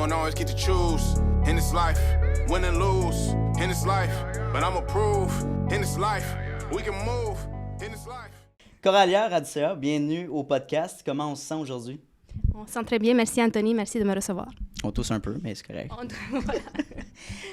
don't always get to choose in this life, win and lose in this life, but I'ma prove in this life, we can move in this life. Coralia Radicea, bienvenue au podcast. Comment on se sent aujourd'hui? On se sent très bien. Merci Anthony, merci de me recevoir. On tousse un peu, mais c'est correct. Voilà.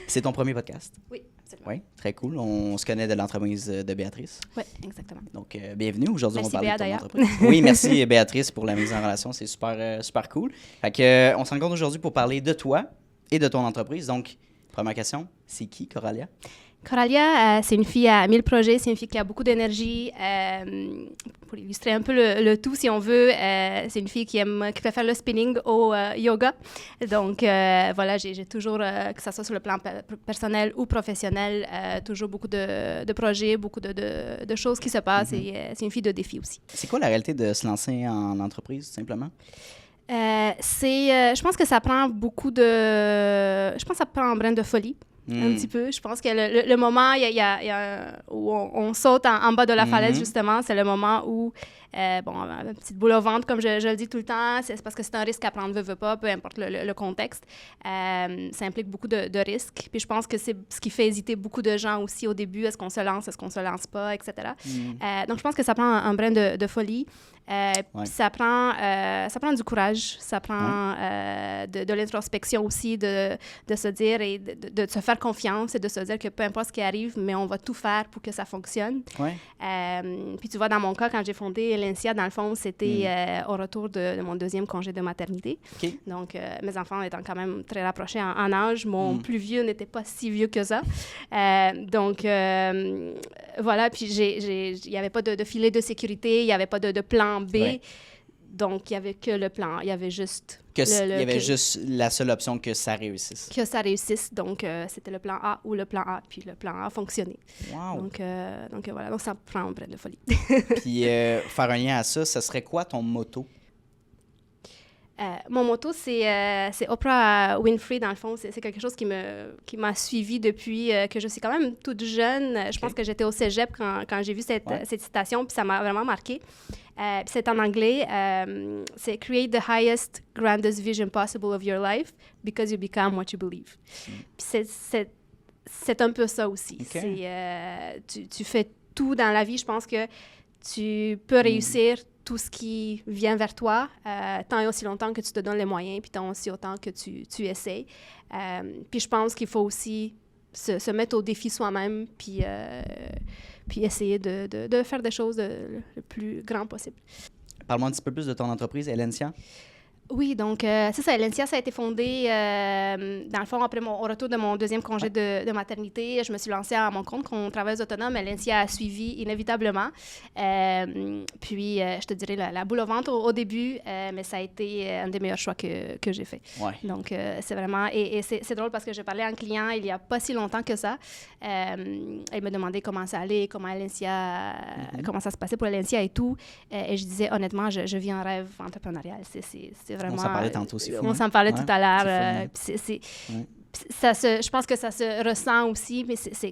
C'est ton premier podcast? Oui, absolument. Oui, très cool. On se connaît de l'entreprise de Béatrice. Oui, exactement. Donc, bienvenue. Aujourd'hui, Merci, on va parler Béa, de ton d'ailleurs. entreprise. Oui, merci Béatrice pour la mise en relation. C'est super cool. Fait que, on se rencontre aujourd'hui pour parler de toi et de ton entreprise. Donc, première question, c'est qui Coralia? Coralia, c'est une fille à 1000 projets, c'est une fille qui a beaucoup d'énergie. Pour illustrer un peu le tout, si on veut, c'est une fille qui préfère le spinning au yoga. Donc, voilà, j'ai toujours, que ce soit sur le plan personnel ou professionnel, toujours beaucoup de projets, beaucoup de choses qui se passent. Et c'est une fille de défi aussi. C'est quoi la réalité de se lancer en entreprise, tout simplement? Je pense que ça prend beaucoup de... Je pense que ça prend un brin de folie. Un petit peu. Je pense que le moment où on saute en bas de la falaise, justement, c'est le moment où, une petite boule au ventre, comme je le dis tout le temps, c'est parce que c'est un risque à prendre, veut pas, peu importe le contexte. Ça implique beaucoup de risques. Puis je pense que c'est ce qui fait hésiter beaucoup de gens aussi au début. Est-ce qu'on se lance pas, etc. Donc, je pense que ça prend un brin de folie. Puis ça prend du courage, ça prend de l'introspection aussi, de se dire et de se faire confiance et de se dire que peu importe ce qui arrive, mais on va tout faire pour que ça fonctionne. Puis tu vois, dans mon cas, quand j'ai fondé Elencia, dans le fond, c'était au retour de mon deuxième congé de maternité. Okay. Donc, mes enfants étant quand même très rapprochés en âge, mon plus vieux n'était pas si vieux que ça. Donc, voilà, puis il n'y avait pas de filet de sécurité, il n'y avait pas de plan B. Ouais. Donc, il n'y avait que le plan A. Il y avait juste... Il y avait juste la seule option que ça réussisse. Que ça réussisse. Donc, c'était le plan A ou le plan A. Puis le plan A fonctionnait. Wow! Donc voilà. Donc, ça prend un brin de folie. Puis, faire un lien à ça, ça serait quoi ton motto? Mon motto, c'est Oprah Winfrey, dans le fond. C'est quelque chose qui m'a suivi depuis que je suis quand même toute jeune. Je pense que j'étais au cégep quand j'ai vu cette citation, puis ça m'a vraiment marquée. Puis c'est en anglais. C'est « Create the highest, grandest vision possible of your life because you become what you believe ». Puis c'est un peu ça aussi. Okay. Tu fais tout dans la vie. Je pense que tu peux réussir tout ce qui vient vers toi, tant et aussi longtemps que tu te donnes les moyens, puis tant aussi autant que tu essaies. Puis je pense qu'il faut aussi se mettre au défi soi-même, puis essayer de faire des choses le plus grand possible. Parle-moi un petit peu plus de ton entreprise, Elencia. Oui, donc c'est ça. Elencia, ça a été fondé, dans le fond, après au retour de mon deuxième congé de maternité. Je me suis lancée à mon compte comme travailleuse autonome. Elencia a suivi inévitablement. Puis, je te dirais, la boule au ventre au début, mais ça a été un des meilleurs choix que j'ai fait. Ouais. Donc, c'est vraiment... Et c'est drôle parce que j'ai parlé à un client il n'y a pas si longtemps que ça. Il me demandait comment ça allait, comment ça se passait pour Elencia et tout. Et je disais, honnêtement, je vis un rêve entrepreneurial. C'est vraiment... On s'en parlait tantôt, c'est fou. On s'en parlait tout à l'heure. Je pense que ça se ressent aussi,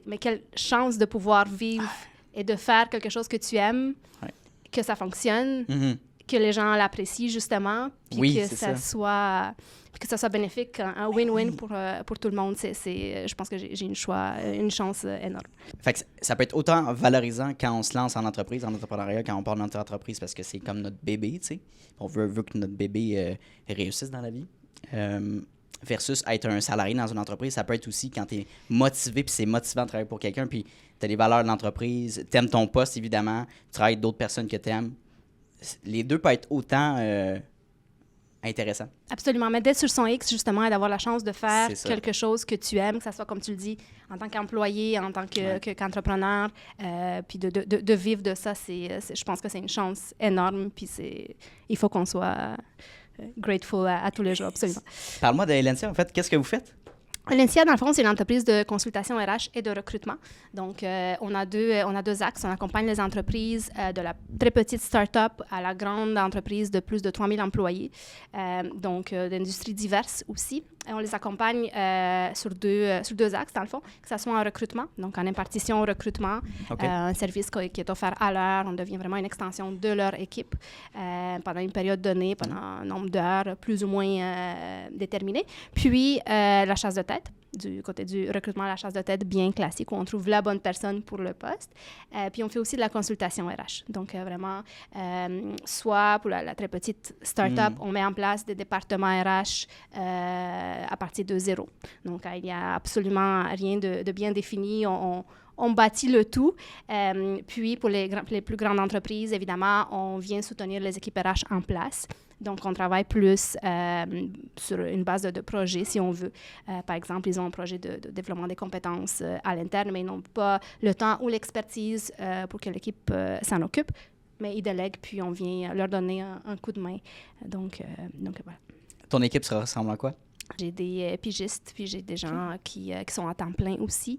mais quelle chance de pouvoir vivre et de faire quelque chose que tu aimes, que ça fonctionne, que les gens l'apprécient justement, puis que ça soit bénéfique, un win-win pour tout le monde. Je pense que j'ai une chance énorme. Fait que ça peut être autant valorisant quand on se lance en entreprise, en entrepreneuriat, quand on part de notre entreprise, parce que c'est comme notre bébé, tu sais. On veut que notre bébé réussisse dans la vie. Versus être un salarié dans une entreprise, ça peut être aussi quand tu es motivé, puis c'est motivant de travailler pour quelqu'un, puis tu as les valeurs de l'entreprise, tu aimes ton poste, évidemment, tu travailles avec d'autres personnes que tu aimes. Les deux peuvent être autant... intéressant. Absolument. Mais d'être sur son X, justement, et d'avoir la chance de faire quelque chose que tu aimes, que ça soit, comme tu le dis, en tant qu'employé, en tant qu'entrepreneur, puis de vivre de ça, je pense que c'est une chance énorme, puis il faut qu'on soit grateful à tous les jours, absolument. Parle-moi de Elencia, en fait. Qu'est-ce que vous faites? Elencia, dans le fond, c'est une entreprise de consultation RH et de recrutement. Donc, on a deux axes. On accompagne les entreprises de la très petite start-up à la grande entreprise de plus de 3000 employés, donc d'industries diverses aussi. Et on les accompagne sur deux axes, dans le fond, que ce soit en recrutement, donc en impartition au recrutement, un service qui est offert à l'heure. On devient vraiment une extension de leur équipe pendant une période donnée, pendant un nombre d'heures plus ou moins déterminé. Puis, la chasse de tête, du côté du recrutement, la chasse de tête bien classique, où on trouve la bonne personne pour le poste. Puis, on fait aussi de la consultation RH. Donc, vraiment, soit pour la très petite start-up, on met en place des départements RH à partir de zéro. Donc, il n'y a absolument rien de bien défini. On bâtit le tout. Puis, pour les plus grandes entreprises, évidemment, on vient soutenir les équipes RH en place. Donc, on travaille plus sur une base de projet, si on veut. Par exemple, ils ont un projet de développement des compétences à l'interne, mais ils n'ont pas le temps ou l'expertise pour que l'équipe s'en occupe. Mais ils délèguent, puis on vient leur donner un coup de main. Donc voilà. Ton équipe ressemble à quoi? J'ai des pigistes, puis j'ai des gens qui sont à temps plein aussi.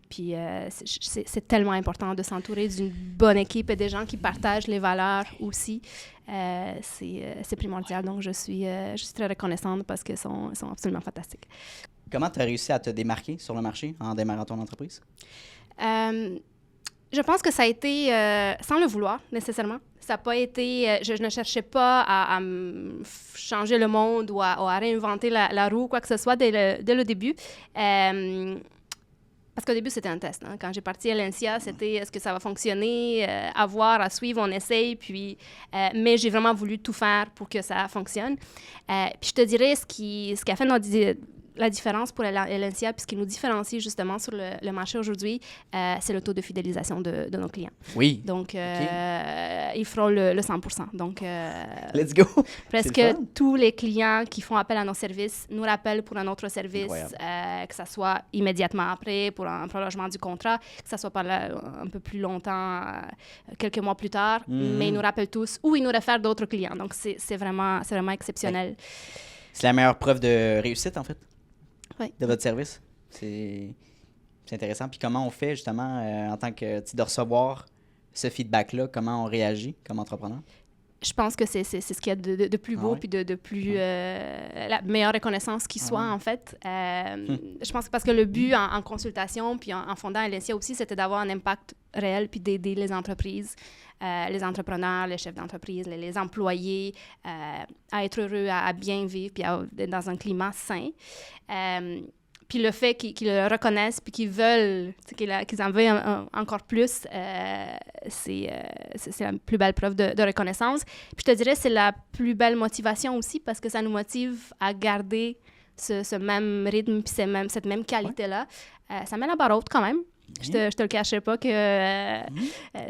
Puis c'est tellement important de s'entourer d'une bonne équipe et des gens qui partagent les valeurs aussi. C'est primordial. Donc, je suis très reconnaissante parce qu'ils sont absolument fantastiques. Comment tu as réussi à te démarquer sur le marché en démarrant ton entreprise? Je pense que ça a été sans le vouloir, nécessairement. Ça n'a pas été... je ne cherchais pas à changer le monde ou à réinventer la roue ou quoi que ce soit dès le début. Parce qu'au début, c'était un test. Hein. Quand j'ai parti à Elencia, c'était est-ce que ça va fonctionner, à voir, à suivre, on essaye. Puis, mais j'ai vraiment voulu tout faire pour que ça fonctionne. Puis je te dirais, ce qui a fait la différence pour Elencia, puis ce qui nous différencie justement sur le marché aujourd'hui, c'est le taux de fidélisation de nos clients. Oui. Donc, ils feront le 100%. Donc, let's go! Presque tous les clients qui font appel à nos services nous rappellent pour un autre service, que ce soit immédiatement après, pour un prolongement du contrat, que ce soit par là, un peu plus longtemps, quelques mois plus tard, mais ils nous rappellent tous ou ils nous réfèrent d'autres clients. Donc, c'est vraiment exceptionnel. Ouais. C'est la meilleure preuve de réussite, en fait? Oui. De votre service. C'est intéressant. Puis comment on fait, justement, en tant que de recevoir ce feedback-là, comment on réagit comme entrepreneur? Je pense que c'est ce qu'il y a de plus beau puis de plus... la meilleure reconnaissance qui soit, en fait. Je pense que parce que le but en consultation puis en fondant Elencia aussi, c'était d'avoir un impact réel puis d'aider les entreprises, les entrepreneurs, les chefs d'entreprise, les employés à être heureux, à bien vivre puis dans un climat sain. Puis le fait qu'ils le reconnaissent puis qu'ils veulent, qu'ils en veuillent encore plus, c'est la plus belle preuve de reconnaissance. Puis je te dirais, c'est la plus belle motivation aussi parce que ça nous motive à garder ce même rythme puis cette même qualité-là. Ça met la barre haute quand même. Je te le cacherai pas que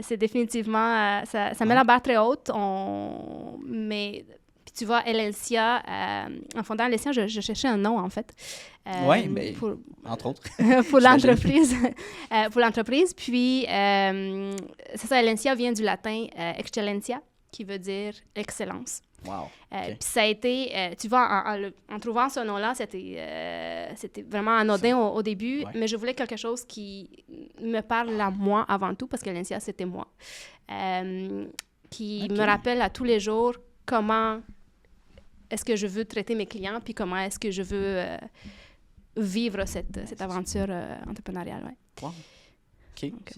c'est définitivement... ça met la barre très haute. Mais... Tu vois, Elencia, en fondant Elencia, je cherchais un nom, en fait. Oui, mais entre autres. Pour l'entreprise. Pour l'entreprise. Puis, c'est ça, Elencia vient du latin excellentia, qui veut dire excellence. Wow. Puis ça a été, tu vois, en trouvant ce nom-là, c'était vraiment anodin au début, mais je voulais quelque chose qui me parle à moi avant tout, parce qu'Elencia, c'était moi. Qui me rappelle à tous les jours comment est-ce que je veux traiter mes clients, puis comment est-ce que je veux vivre cette aventure entrepreneuriale. Ouais. Wow. OK. Donc,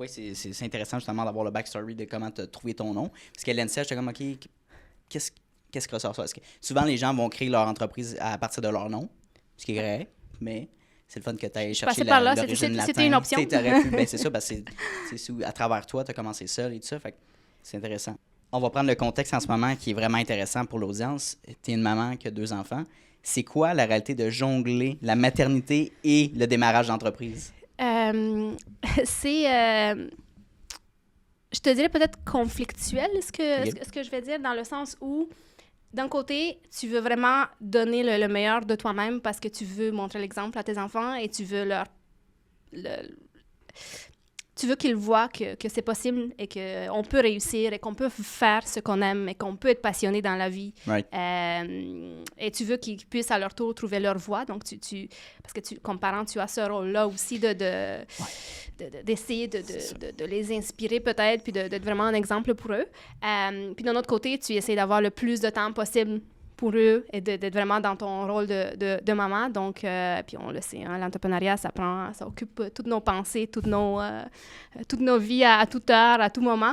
c'est intéressant justement d'avoir le backstory de comment tu as trouvé ton nom. Parce qu'Elencia, j'étais comme, OK, qu'est-ce qui ressort ça? Parce que souvent, les gens vont créer leur entreprise à partir de leur nom, ce qui est vrai, mais c'est le fun que tu ailles chercher l'origine latin. C'était une option. C'est ça, parce que c'est à travers toi, tu as commencé seul et tout ça, fait que c'est intéressant. On va prendre le contexte en ce moment qui est vraiment intéressant pour l'audience. Tu es une maman qui a 2 enfants. C'est quoi la réalité de jongler la maternité et le démarrage d'entreprise? C'est, je te dirais peut-être conflictuel, ce que je vais dire, dans le sens où, d'un côté, tu veux vraiment donner le meilleur de toi-même parce que tu veux montrer l'exemple à tes enfants et tu veux tu veux qu'ils voient que c'est possible et qu'on peut réussir et qu'on peut faire ce qu'on aime et qu'on peut être passionné dans la vie. Right. Et tu veux qu'ils puissent à leur tour trouver leur voie. Donc, parce que comme parent, tu as ce rôle-là aussi d'essayer de les inspirer peut-être, puis d'être vraiment un exemple pour eux. Puis d'un autre côté, tu essaies d'avoir le plus de temps possible pour eux et d'être vraiment dans ton rôle de maman. Donc, puis on le sait, hein, l'entrepreneuriat, ça occupe toutes nos pensées, toutes nos vies à toute heure, à tout moment.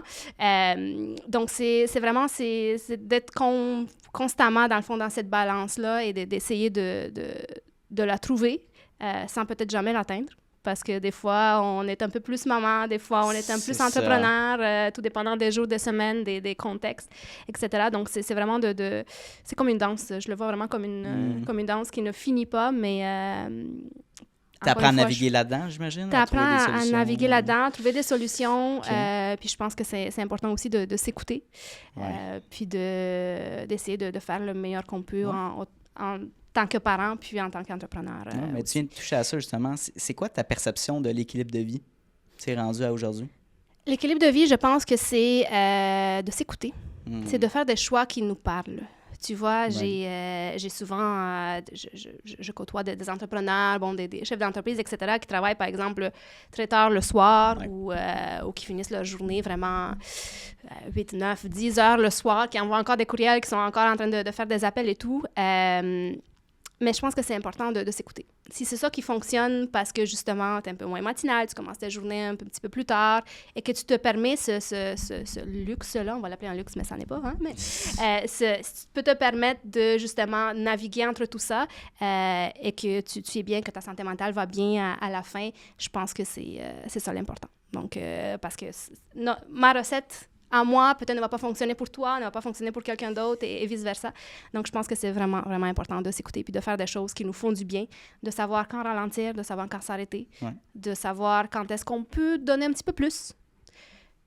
Donc, c'est vraiment d'être constamment, dans le fond, dans cette balance-là et d'essayer de la trouver sans peut-être jamais l'atteindre. Parce que des fois, on est un peu plus maman, des fois, on est un peu plus entrepreneur, tout dépendant des jours, des semaines, des contextes, etc. Donc, c'est vraiment c'est comme une danse. Je le vois vraiment comme une danse qui ne finit pas, mais... Tu apprends à naviguer là-dedans, j'imagine? Tu apprends à naviguer là-dedans, trouver des solutions. Okay. Puis je pense que c'est important aussi de s'écouter, puis d'essayer de faire le meilleur qu'on peut en tant que parent, puis en tant qu'entrepreneur. Mais tu viens de toucher à ça, justement. C'est quoi ta perception de l'équilibre de vie? Tu es rendu à aujourd'hui? L'équilibre de vie, je pense que c'est de s'écouter. C'est de faire des choix qui nous parlent. Tu vois, j'ai souvent... je côtoie des entrepreneurs, des chefs d'entreprise, etc., qui travaillent, par exemple, très tard le soir ou qui finissent leur journée vraiment 8, 9, 10 heures le soir, qui envoient encore des courriels, qui sont encore en train de faire des appels et tout. Mais je pense que c'est important de s'écouter. Si c'est ça qui fonctionne parce que, justement, tu es un peu moins matinal, tu commences ta journée un petit peu plus tard et que tu te permets ce luxe-là, on va l'appeler un luxe, mais ça n'est pas, hein? Mais tu peux te permettre de, justement, naviguer entre tout ça et que tu es bien, que ta santé mentale va bien à la fin, je pense que c'est ça l'important. Donc, parce que ma recette... à moi, peut-être ne va pas fonctionner pour toi, ne va pas fonctionner pour quelqu'un d'autre et vice-versa. Donc, je pense que c'est vraiment, vraiment important de s'écouter puis de faire des choses qui nous font du bien, de savoir quand ralentir, de savoir quand s'arrêter, de savoir quand est-ce qu'on peut donner un petit peu plus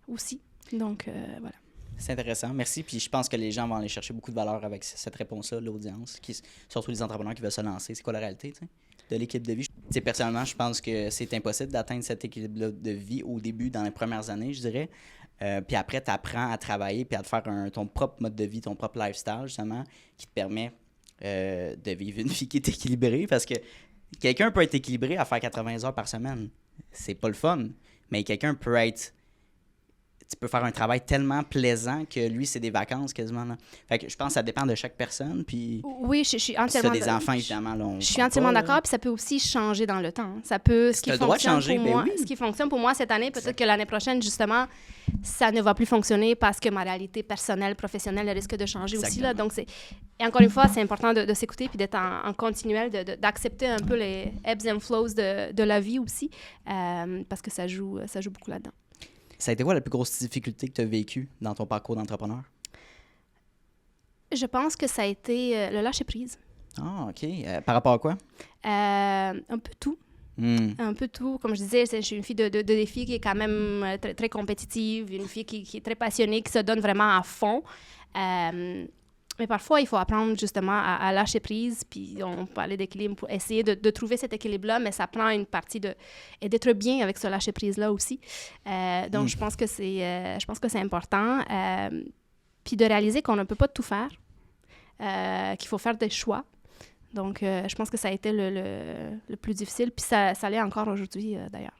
aussi. Donc, voilà. C'est intéressant. Merci. Puis je pense que les gens vont aller chercher beaucoup de valeur avec cette réponse-là, l'audience, surtout les entrepreneurs qui veulent se lancer. C'est quoi la réalité, tu sais, de l'équipe de vie? T'sais, personnellement, je pense que c'est impossible d'atteindre cet équilibre de vie au début, dans les premières années, je dirais. Puis après, tu apprends à travailler puis à te faire ton propre mode de vie, ton propre lifestyle, justement, qui te permet de vivre une vie qui est équilibrée. Parce que quelqu'un peut être équilibré à faire 80 heures par semaine. C'est pas le fun. Mais quelqu'un peut être... Tu peux faire un travail tellement plaisant que lui, c'est des vacances quasiment. Là. Fait que je pense que ça dépend de chaque personne. Puis oui, je suis entièrement d'accord. Des enfants, évidemment. Là, je suis entièrement d'accord. Puis ça peut aussi changer dans le temps. Ça peut... Ce qui fonctionne pour moi cette année, peut-être que l'année prochaine, justement, ça ne va plus fonctionner parce que ma réalité personnelle, professionnelle, risque de changer aussi. Là. Donc, et encore une fois, c'est important de s'écouter puis d'être en continuel, d'accepter un peu les ebbs and flows de la vie aussi, parce que ça joue beaucoup là-dedans. Ça a été quoi la plus grosse difficulté que tu as vécue dans ton parcours d'entrepreneur? Je pense que ça a été le lâcher-prise. Ah, OK. Par rapport à quoi? Un peu tout. Un peu tout. Comme je disais, je suis une fille de défi qui est quand même très, très compétitive, une fille qui est très passionnée, qui se donne vraiment à fond. Mais parfois, il faut apprendre justement à lâcher prise, puis on parlait d'équilibre pour essayer de trouver cet équilibre-là, mais ça prend une partie et d'être bien avec ce lâcher prise-là aussi. Donc, je pense que c'est important. Puis de réaliser qu'on ne peut pas tout faire, qu'il faut faire des choix. Donc, je pense que ça a été le plus difficile, puis ça l'est encore aujourd'hui, d'ailleurs.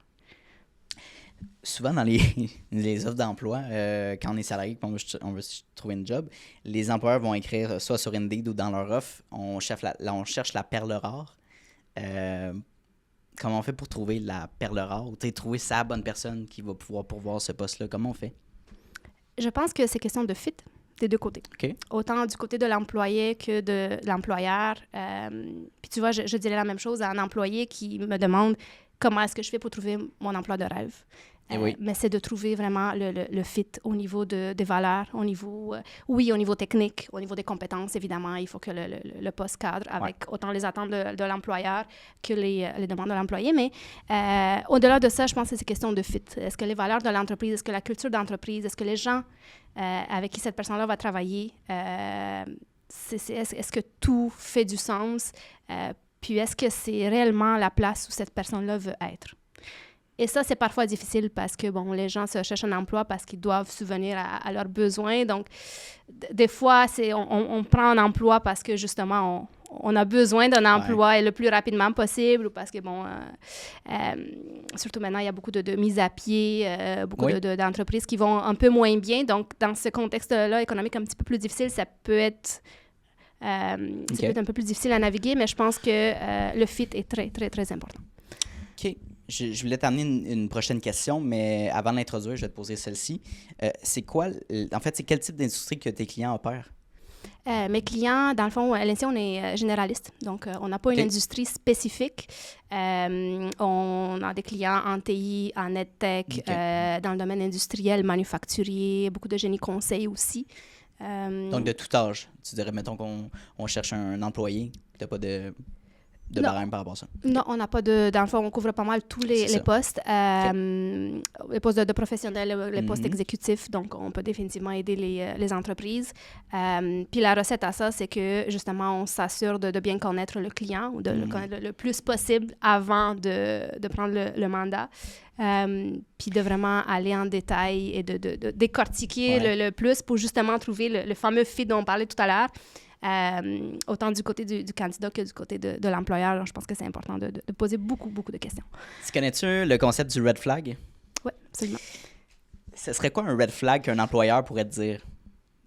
Souvent, dans les offres d'emploi, quand on est salarié et on veut trouver une job, les employeurs vont écrire soit sur Indeed ou dans leur offre, on cherche la perle rare. Comment on fait pour trouver la perle rare ou trouver sa bonne personne qui va pouvoir pourvoir ce poste-là? Comment on fait? Je pense que c'est question de fit des deux côtés. Okay. Autant du côté de l'employé que de l'employeur. Puis tu vois, je dirais la même chose à un employé qui me demande comment est-ce que je fais pour trouver mon emploi de rêve. Oui. Mais c'est de trouver vraiment le fit au niveau des valeurs, au niveau technique, au niveau des compétences, évidemment. Il faut que le poste cadre avec autant les attentes de l'employeur que les demandes de l'employé. Mais au-delà de ça, je pense que c'est question de fit. Est-ce que les valeurs de l'entreprise, est-ce que la culture d'entreprise, est-ce que les gens avec qui cette personne-là va travailler, est-ce que tout fait du sens? Puis est-ce que c'est réellement la place où cette personne-là veut être? Et ça, c'est parfois difficile parce que, bon, les gens se cherchent un emploi parce qu'ils doivent subvenir à leurs besoins. Donc, des fois, on prend un emploi parce que, justement, on a besoin d'un emploi et le plus rapidement possible, ou parce que, bon, surtout maintenant, il y a beaucoup de mises à pied, beaucoup d'entreprises qui vont un peu moins bien. Donc, dans ce contexte-là économique un petit peu plus difficile, ça peut être un peu plus difficile à naviguer, mais je pense que le fit est très, très, très important. OK. Je voulais t'amener une prochaine question, mais avant de l'introduire, je vais te poser celle-ci. C'est quoi, en fait, c'est quel type d'industrie que tes clients opèrent? Mes clients, dans le fond, à l'INSEE, on est généraliste. Donc, on n'a pas une industrie spécifique. On a des clients en TI, en EdTech, dans le domaine industriel, manufacturier, beaucoup de génie conseil aussi. Donc, de tout âge. Tu dirais, mettons qu'on cherche un employé, tu n'as pas de barème par rapport à ça? Non, on n'a pas de... Dans le fond, on couvre pas mal tous les postes. Les postes de professionnels, les postes exécutifs. Donc, on peut définitivement aider les entreprises. Puis la recette à ça, c'est que, justement, on s'assure de bien connaître le client ou de le connaître le plus possible avant de prendre le mandat. Puis de vraiment aller en détail et de décortiquer le plus pour justement trouver le fameux fit dont on parlait tout à l'heure. Autant du côté du candidat que du côté de l'employeur. Alors, je pense que c'est important de poser beaucoup, beaucoup de questions. Tu connais-tu le concept du red flag? Oui, absolument. Ce serait quoi un red flag qu'un employeur pourrait te dire?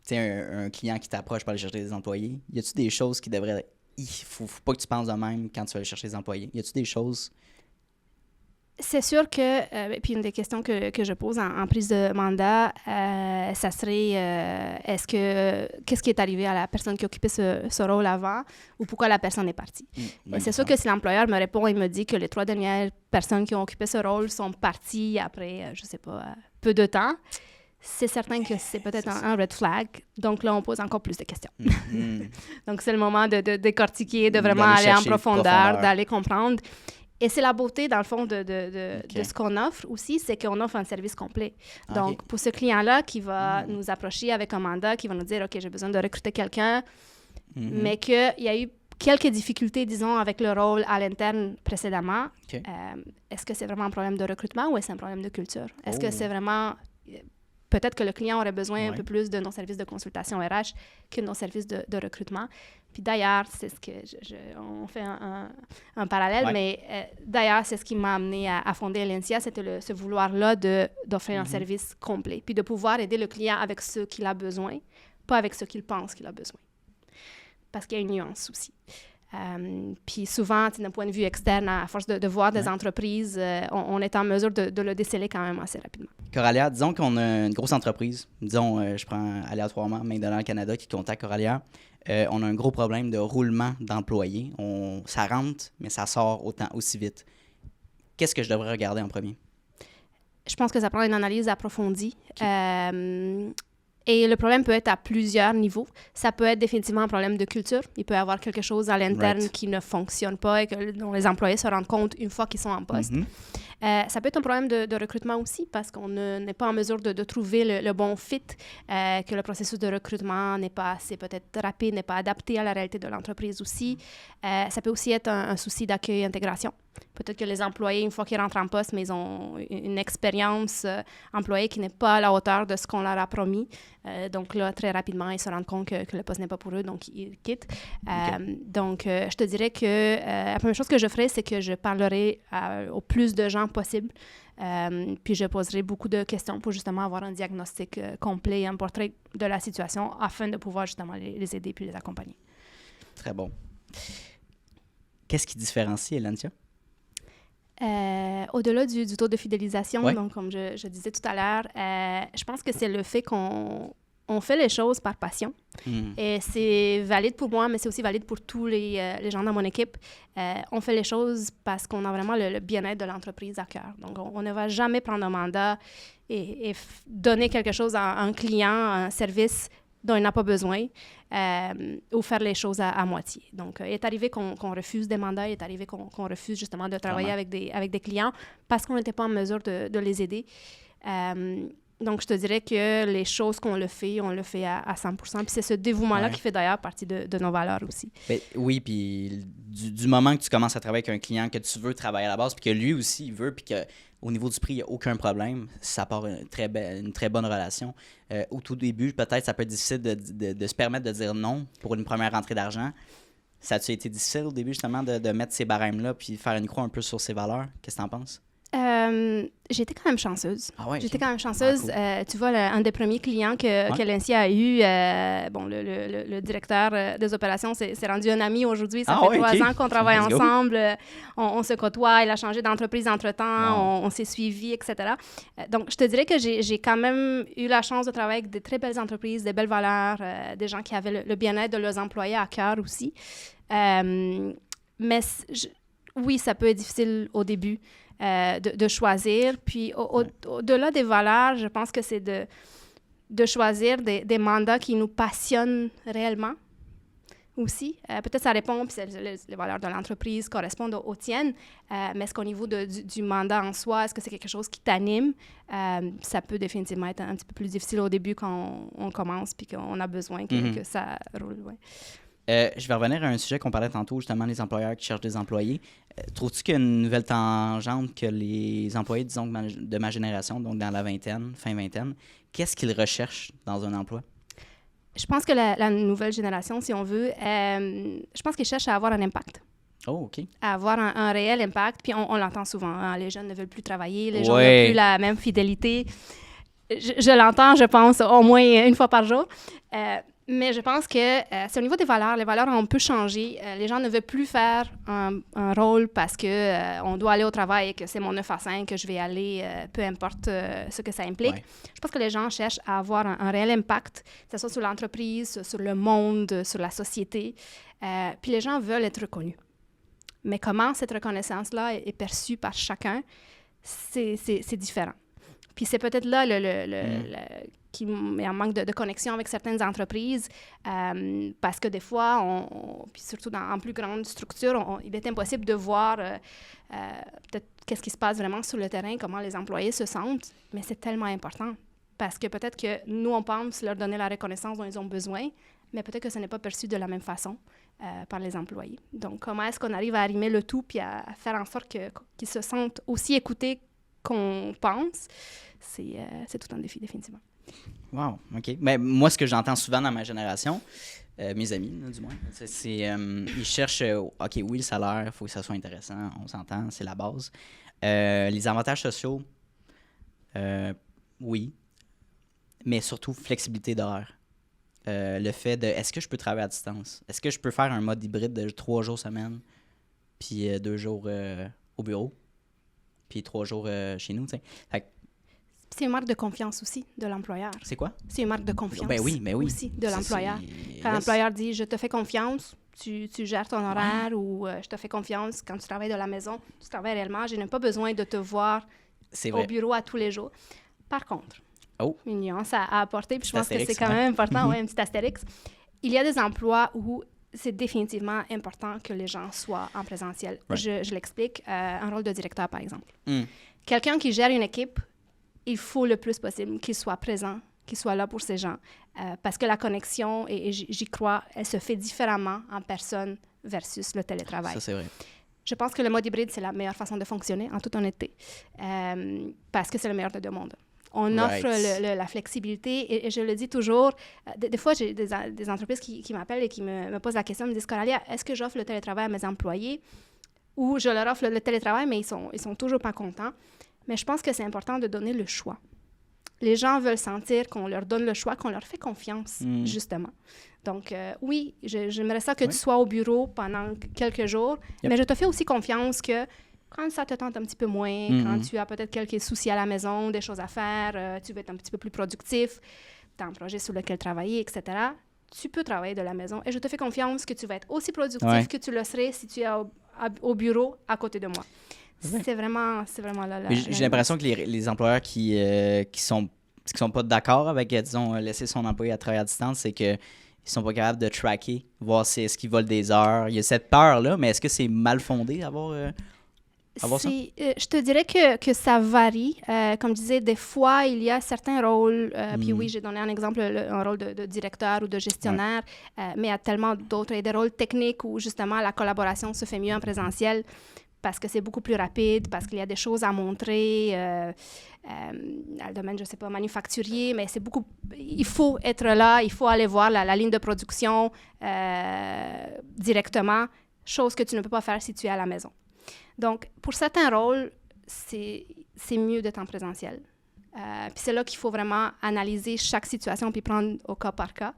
Tu sais, un client qui t'approche pour aller chercher des employés. Y a-tu des choses qui devraient... Il faut pas que tu penses de même quand tu vas aller chercher des employés. Y a-tu des choses... C'est sûr que, puis une des questions que je pose en prise de mandat, ça serait, qu'est-ce qui est arrivé à la personne qui occupait ce rôle avant ou pourquoi la personne est partie? C'est sûr que si l'employeur me répond et me dit que les 3 dernières personnes qui ont occupé ce rôle sont parties après, je sais pas, peu de temps, c'est certain que c'est peut-être un red flag. Donc là, on pose encore plus de questions. Donc c'est le moment de décortiquer, de vraiment aller en profondeur, d'aller comprendre. Et c'est la beauté, dans le fond, de ce qu'on offre aussi, c'est qu'on offre un service complet. Donc, pour ce client-là qui va nous approcher avec un mandat, qui va nous dire « OK, j'ai besoin de recruter quelqu'un mais qu'il y a eu quelques difficultés, disons, avec le rôle à l'interne précédemment. Est-ce que c'est vraiment un problème de recrutement ou est-ce que c'est un problème de culture? Est-ce que c'est vraiment... Peut-être que le client aurait besoin un peu plus de nos services de consultation RH que de nos services de recrutement. Puis d'ailleurs, c'est ce que on fait un parallèle, mais d'ailleurs, c'est ce qui m'a amené à fonder Elencia, c'était ce vouloir-là d'offrir un service complet, puis de pouvoir aider le client avec ce qu'il a besoin, pas avec ce qu'il pense qu'il a besoin. Parce qu'il y a une nuance aussi. Puis souvent, d'un point de vue externe, à force de voir des entreprises, on est en mesure de le déceler quand même assez rapidement. Coralia, disons qu'on a une grosse entreprise. Disons, je prends aléatoirement McDonald's Canada qui contacte Coralia. On a un gros problème de roulement d'employés. Ça rentre, mais ça sort aussi vite. Qu'est-ce que je devrais regarder en premier? Je pense que ça prend une analyse approfondie. Et le problème peut être à plusieurs niveaux. Ça peut être définitivement un problème de culture. Il peut y avoir quelque chose à l'interne qui ne fonctionne pas et dont les employés se rendent compte une fois qu'ils sont en poste. Ça peut être un problème de recrutement aussi parce qu'on n'est pas en mesure de trouver le bon fit, que le processus de recrutement n'est pas assez peut-être rapide, n'est pas adapté à la réalité de l'entreprise aussi. Ça peut aussi être un souci d'accueil et intégration. Peut-être que les employés, une fois qu'ils rentrent en poste, mais ils ont une expérience employée qui n'est pas à la hauteur de ce qu'on leur a promis. Donc là, très rapidement, ils se rendent compte que le poste n'est pas pour eux, donc ils quittent. Donc, je te dirais que la première chose que je ferai, c'est que je parlerai au plus de gens possible. Puis je poserai beaucoup de questions pour justement avoir un diagnostic complet, un portrait de la situation afin de pouvoir justement les aider puis les accompagner. Très bon. Qu'est-ce qui différencie Elencia? Au-delà du taux de fidélisation, donc comme je disais tout à l'heure, je pense que c'est le fait qu'on fait les choses par passion. Et c'est valide pour moi, mais c'est aussi valide pour tous les gens dans mon équipe. On fait les choses parce qu'on a vraiment le bien-être de l'entreprise à cœur. Donc, on ne va jamais prendre un mandat et donner quelque chose à un client, un service dont il n'a pas besoin, ou faire les choses à moitié. Donc, il est arrivé qu'on refuse des mandats, il est arrivé qu'on refuse justement de travailler avec des clients parce qu'on n'était pas en mesure de les aider. Donc, je te dirais que les choses qu'on le fait, on le fait à 100%. Puis c'est ce dévouement-là qui fait d'ailleurs partie de nos valeurs aussi. Ben, oui, puis du moment que tu commences à travailler avec un client, que tu veux travailler à la base, puis que lui aussi, il veut, puis que Au niveau du prix, il n'y a aucun problème. Ça part une très bonne relation. Au tout début, peut-être, ça peut être difficile de se permettre de dire non pour une première rentrée d'argent. Ça a-tu été difficile au début, justement, de mettre ces barèmes-là puis faire une croix un peu sur ses valeurs? Qu'est-ce que tu en penses? J'étais quand même chanceuse. Ah ouais, J'étais ok. quand même chanceuse. Ah, cool. Tu vois, un des premiers clients que Lindsay a eu, le directeur des opérations s'est rendu un ami aujourd'hui. Ça fait 3 ans qu'on travaille ensemble. On se côtoie. Il a changé d'entreprise entre-temps. On s'est suivis, etc. Donc, je te dirais que j'ai quand même eu la chance de travailler avec de très belles entreprises, des belles valeurs, des gens qui avaient le bien-être de leurs employés à cœur aussi. Mais oui, ça peut être difficile au début. De choisir. Puis, au-delà des valeurs, je pense que c'est de choisir des mandats qui nous passionnent réellement aussi. Peut-être ça répond, puis les valeurs de l'entreprise correspondent aux tiennes, mais est-ce qu'au niveau du mandat en soi, est-ce que c'est quelque chose qui t'anime? Ça peut définitivement être un petit peu plus difficile au début quand on commence puis qu'on a besoin que ça roule. Ouais. Je vais revenir à un sujet qu'on parlait tantôt, justement, les employeurs qui cherchent des employés. Trouves-tu qu'il y a une nouvelle tangente que les employés, disons, de ma génération, donc dans la vingtaine, fin vingtaine, qu'est-ce qu'ils recherchent dans un emploi? Je pense que la nouvelle génération, si on veut, je pense qu'ils cherchent à avoir un impact. Oh, OK. À avoir un réel impact. Puis on l'entend souvent, hein, les jeunes ne veulent plus travailler, les gens n'ont plus la même fidélité. Je l'entends, je pense, au moins une fois par jour. Mais je pense que c'est au niveau des valeurs. Les valeurs ont un peu changé. Les gens ne veulent plus faire un rôle parce que on doit aller au travail et que c'est mon 9 à 5 que je vais aller, peu importe ce que ça implique. Ouais. Je pense que les gens cherchent à avoir un réel impact, que ce soit sur l'entreprise, sur le monde, sur la société. Puis les gens veulent être reconnus. Mais comment cette reconnaissance-là est perçue par chacun, c'est différent. Puis c'est peut-être là qu'il y a un manque de connexion avec certaines entreprises parce que des fois, puis surtout en plus grande structure, il est impossible de voir peut-être qu'est-ce qui se passe vraiment sur le terrain, comment les employés se sentent, mais c'est tellement important parce que peut-être que nous, on pense leur donner la reconnaissance dont ils ont besoin, mais peut-être que ce n'est pas perçu de la même façon par les employés. Donc, comment est-ce qu'on arrive à arrimer le tout puis à faire en sorte qu'ils se sentent aussi écoutés qu'on pense, c'est tout un défi, définitivement. Wow, OK. Ben, moi, ce que j'entends souvent dans ma génération, mes amis, là, du moins, ils cherchent, OK, oui, le salaire, il faut que ça soit intéressant, on s'entend, c'est la base. Les avantages sociaux, oui, mais surtout flexibilité d'horaire. Le fait de, est-ce que je peux travailler à distance? Est-ce que je peux faire un mode hybride de 3 jours semaine, puis 2 jours au bureau, puis 3 jours chez nous, tu sais? C'est une marque de confiance aussi de l'employeur. C'est quoi? C'est une marque de confiance oui. aussi de l'employeur. Quand l'employeur dit « je te fais confiance », tu gères ton horaire ou « je te fais confiance quand tu travailles de la maison », tu travailles réellement, je n'ai pas besoin de te voir au bureau à tous les jours. Par contre, une nuance à apporter, puis je pense que c'est quand même important, un petit astérix. Il y a des emplois où c'est définitivement important que les gens soient en présentiel. Right. Je l'explique. Un rôle de directeur, par exemple. Quelqu'un qui gère une équipe, il faut le plus possible qu'il soit présent, qu'il soit là pour ces gens. Parce que la connexion, et j'y crois, elle se fait différemment en personne versus le télétravail. Ça, c'est vrai. Je pense que le mode hybride, c'est la meilleure façon de fonctionner, en toute honnêteté, parce que c'est le meilleur des deux mondes. On offre la flexibilité et je le dis toujours, des fois, j'ai des entreprises qui m'appellent et qui me posent la question, me disent « Coralia, est-ce que j'offre le télétravail à mes employés? » Ou je leur offre le télétravail, mais ils sont toujours pas contents. Mais je pense que c'est important de donner le choix. Les gens veulent sentir qu'on leur donne le choix, qu'on leur fait confiance, justement. Donc, oui, j'aimerais ça que tu sois au bureau pendant quelques jours, mais je te fais aussi confiance que quand ça te tente un petit peu moins, quand tu as peut-être quelques soucis à la maison, des choses à faire, tu veux être un petit peu plus productif, tu as un projet sur lequel travailler, etc., tu peux travailler de la maison. Et je te fais confiance que tu vas être aussi productif que tu le serais si tu es au bureau à côté de moi. C'est vraiment là. J'ai l'impression que les employeurs qui sont pas d'accord avec, disons, laisser son employé à travailler à distance, c'est qu'ils sont pas capables de tracker, voir est-ce qu'ils volent des heures. Il y a cette peur-là, mais est-ce que c'est mal fondé d'avoir ça? Je te dirais que ça varie. Comme je disais, des fois, il y a certains rôles. Puis oui, j'ai donné un exemple, un rôle de directeur ou de gestionnaire, mais il y a tellement d'autres. Il y a des rôles techniques où, justement, la collaboration se fait mieux en présentiel. parce que c'est beaucoup plus rapide, parce qu'il y a des choses à montrer dans le domaine, je ne sais pas, manufacturier, mais c'est beaucoup... Il faut être là, il faut aller voir la ligne de production directement, chose que tu ne peux pas faire si tu es à la maison. Donc, pour certains rôles, c'est mieux d'être en présentiel. Puis c'est là qu'il faut vraiment analyser chaque situation puis prendre au cas par cas.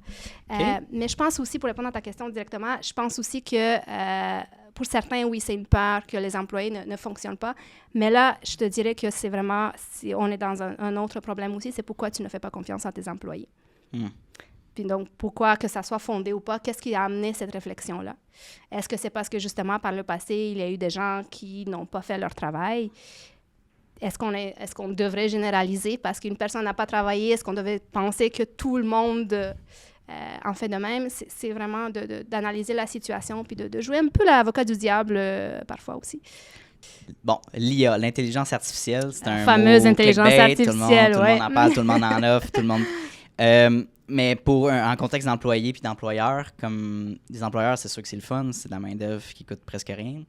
Mais je pense aussi, pour répondre à ta question directement, je pense aussi que pour certains, oui, c'est une peur que les employés ne fonctionnent pas. Mais là, je te dirais que c'est vraiment, on est dans un autre problème aussi, c'est pourquoi tu ne fais pas confiance à tes employés. Puis donc, pourquoi que ça soit fondé ou pas, qu'est-ce qui a amené cette réflexion-là? Est-ce que c'est parce que, justement, par le passé, il y a eu des gens qui n'ont pas fait leur travail? Est-ce qu'on devrait généraliser parce qu'une personne n'a pas travaillé? Est-ce qu'on devait penser que tout le monde en fait de même? C'est vraiment d'analyser la situation puis de jouer un peu l'avocat du diable parfois aussi. Bon, l'IA, l'intelligence artificielle, c'est un fameuse mot intelligence clickbait, artificielle, tout le monde en parle, tout le monde en offre, tout le monde... mais en contexte d'employé puis d'employeur, comme des employeurs, c'est sûr que c'est le fun, c'est de la main-d'œuvre qui coûte presque rien.